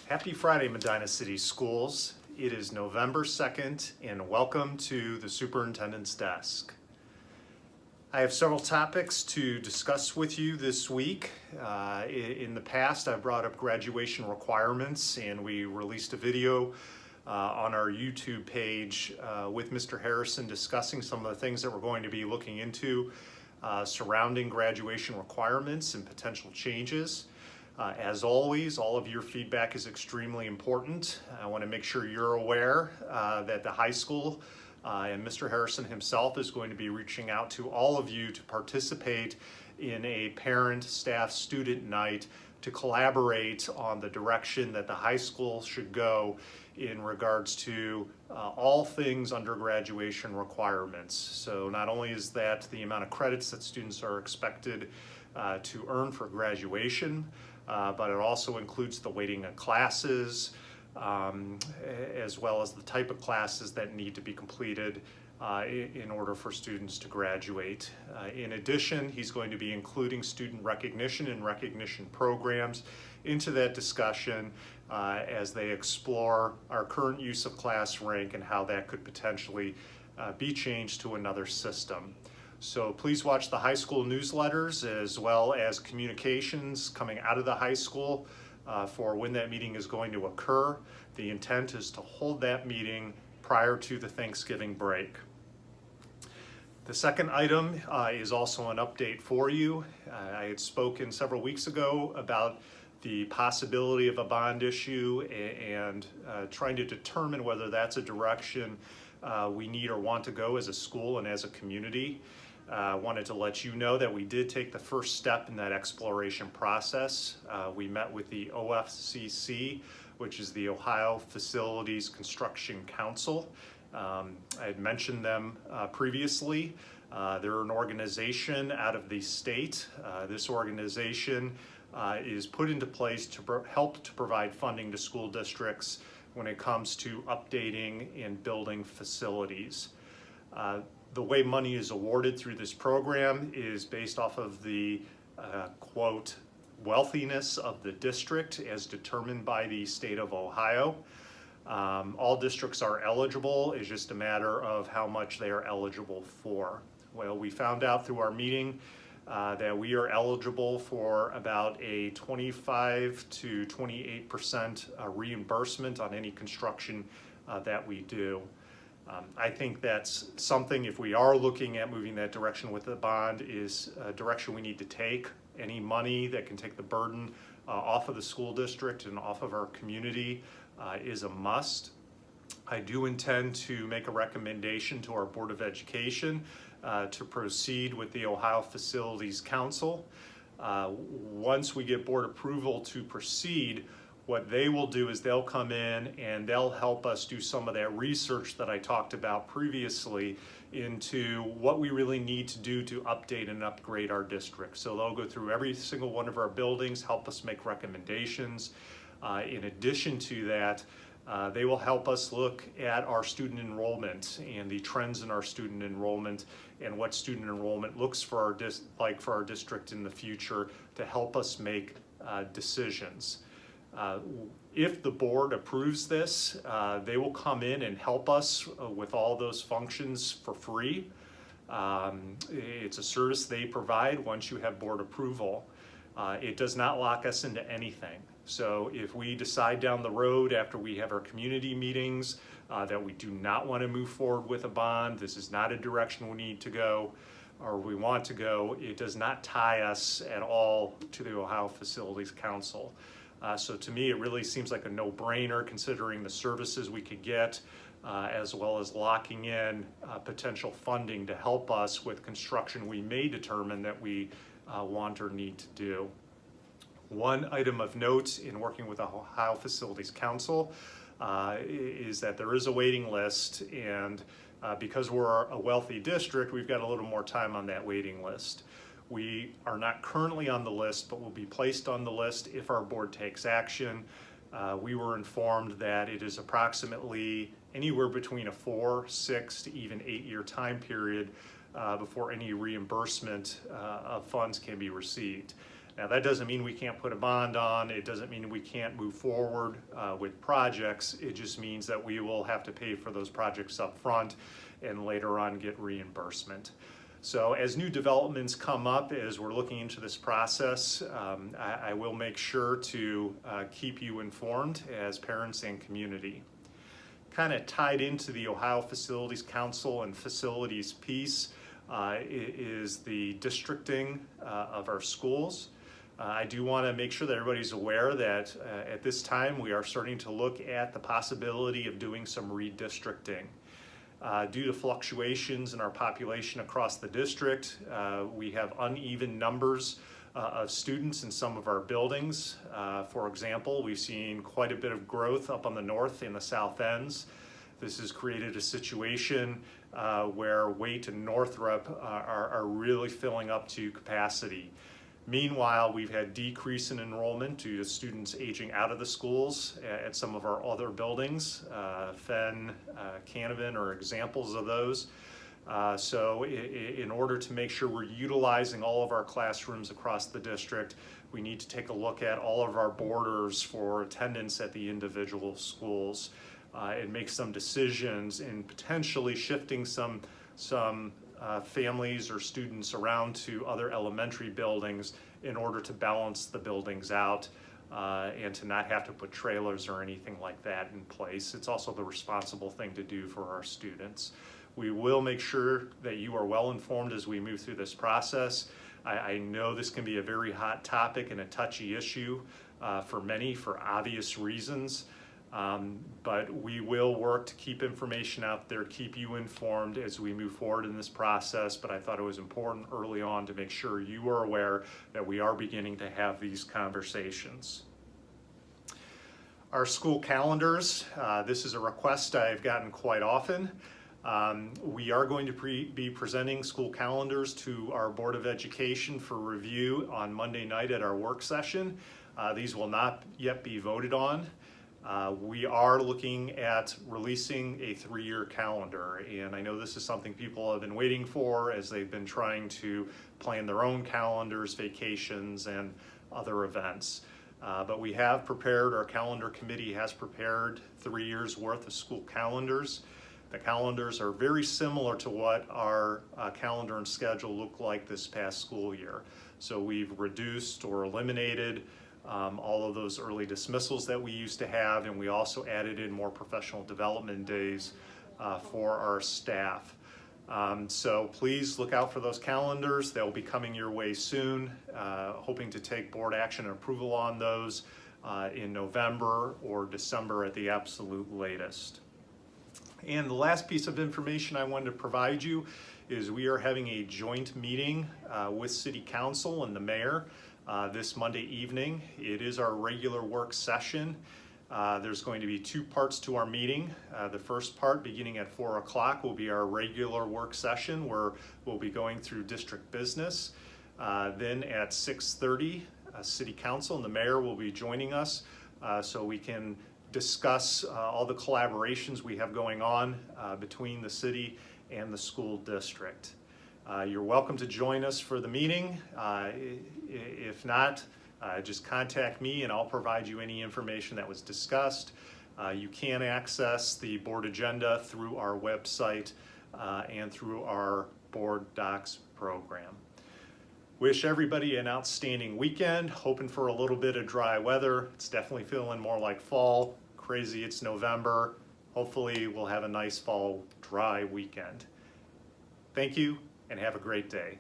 Happy Friday, Medina City Schools. It is November 2nd, and welcome to the Superintendent's Desk. I have several topics to discuss with you this week. In the past, I've brought up graduation requirements, and we released a video on our YouTube page with Mr. Harrison discussing some of the things that we're going to be looking into surrounding graduation requirements and potential changes. As always, all of your feedback is extremely important. I want to make sure you're aware that the high school and Mr. Harrison himself is going to be reaching out to all of you to participate in a parent, staff, student night to collaborate on the direction that the high school should go in regards to all things under graduation requirements. So not only is that the amount of credits that students are expected to earn for graduation, but it also includes the weighting of classes, as well as the type of classes that need to be completed in order for students to graduate. In addition, he's going to be including student recognition and recognition programs into that discussion as they explore our current use of class rank and how that could potentially be changed to another system. So please watch the high school newsletters as well as communications coming out of the high school for when that meeting is going to occur. The intent is to hold that meeting prior to the Thanksgiving break. The second item is also an update for you. I had spoken several weeks ago about the possibility of a bond issue and trying to determine whether that's a direction we need or want to go as a school and as a community. Wanted to let you know that we did take the first step in that exploration process. We met with the OFCC, which is the Ohio Facilities Construction Council. I had mentioned them previously. They're an organization out of the state. This organization is put into place to help to provide funding to school districts when it comes to updating and building facilities. The way money is awarded through this program is based off of the, quote, wealthiness of the district as determined by the state of Ohio. All districts are eligible. It's just a matter of how much they are eligible for. Well, we found out through our meeting that we are eligible for about a 25 to 28% reimbursement on any construction that we do. I think that's something, if we are looking at moving that direction with the bond, is a direction we need to take. Any money that can take the burden off of the school district and off of our community is a must. I do intend to make a recommendation to our Board of Education to proceed with the Ohio Facilities Council. Once we get board approval to proceed, what they will do is they'll come in and they'll help us do some of that research that I talked about previously into what we really need to do to update and upgrade our district. So they'll go through every single one of our buildings, help us make recommendations. In addition to that, they will help us look at our student enrollment and the trends in our student enrollment and what student enrollment looks for our for our district in the future to help us make decisions. If the board approves this, they will come in and help us with all those functions for free. It's a service they provide once you have board approval. It does not lock us into anything. So if we decide down the road after we have our community meetings that we do not want to move forward with a bond, this is not a direction we need to go or we want to go, it does not tie us at all to the Ohio Facilities Council. So to me, it really seems like a no-brainer considering the services we could get, as well as locking in potential funding to help us with construction we may determine that we want or need to do. One item of note in working with the Ohio Facilities Council is that there is a waiting list, and because we're a wealthy district, we've got a little more time on that waiting list. We are not currently on the list, but will be placed on the list if our board takes action. We were informed that it is approximately anywhere between a 4, 6 to even 8-year time period before any reimbursement of funds can be received. Now, that doesn't mean we can't put a bond on, it doesn't mean we can't move forward with projects, it just means that we will have to pay for those projects up front and later on get reimbursement. So as new developments come up, as we're looking into this process, I will make sure to keep you informed as parents and community. Kind of tied into the Ohio Facilities Council and facilities piece is the districting of our schools. I do want to make sure that everybody's aware that at this time we are starting to look at the possibility of doing some redistricting. Due to fluctuations in our population across the district, we have uneven numbers of students in some of our buildings. For example, we've seen quite a bit of growth up on the north and the south ends. This has created a situation where Waite and Northrop are really filling up to capacity. Meanwhile, we've had decrease in enrollment due to students aging out of the schools at some of our other buildings. Fenn, Canavan are examples of those. So in order to make sure we're utilizing all of our classrooms across the district, we need to take a look at all of our borders for attendance at the individual schools and make some decisions in potentially shifting some families or students around to other elementary buildings in order to balance the buildings out and to not have to put trailers or anything like that in place. It's also the responsible thing to do for our students. We will make sure that you are well informed as we move through this process. I know this can be a very hot topic and a touchy issue for many for obvious reasons. But we will work to keep information out there, keep you informed as we move forward in this process. But I thought it was important early on to make sure you are aware that we are beginning to have these conversations. Our school calendars, this is a request I've gotten quite often. We are going to be presenting school calendars to our Board of Education for review on Monday night at our work session. These will not yet be voted on. We are looking at releasing a 3-year calendar, and I know this is something people have been waiting for as they've been trying to plan their own calendars, vacations, and other events. But we have prepared, our calendar committee has prepared 3 years worth of school calendars. The calendars are very similar to what our calendar and schedule looked like this past school year. So we've reduced or eliminated all of those early dismissals that we used to have, and we also added in more professional development days for our staff. So please look out for those calendars. They'll be coming your way soon, hoping to take board action and approval on those in November or December at the absolute latest. And the last piece of information I wanted to provide you is we are having a joint meeting with City Council and the Mayor this Monday evening. It is our regular work session. There's going to be 2 parts to our meeting. The first part, beginning at 4 o'clock, will be our regular work session where we'll be going through district business. Then at 6:30, City Council and the Mayor will be joining us so we can discuss all the collaborations we have going on between the city and the school district. You're welcome to join us for the meeting. If not, just contact me and I'll provide you any information that was discussed. You can access the board agenda through our website and through our board docs program. Wish everybody an outstanding weekend, hoping for a little bit of dry weather. It's definitely feeling more like fall. Crazy, it's November. Hopefully we'll have a nice fall, dry weekend. Thank you and have a great day.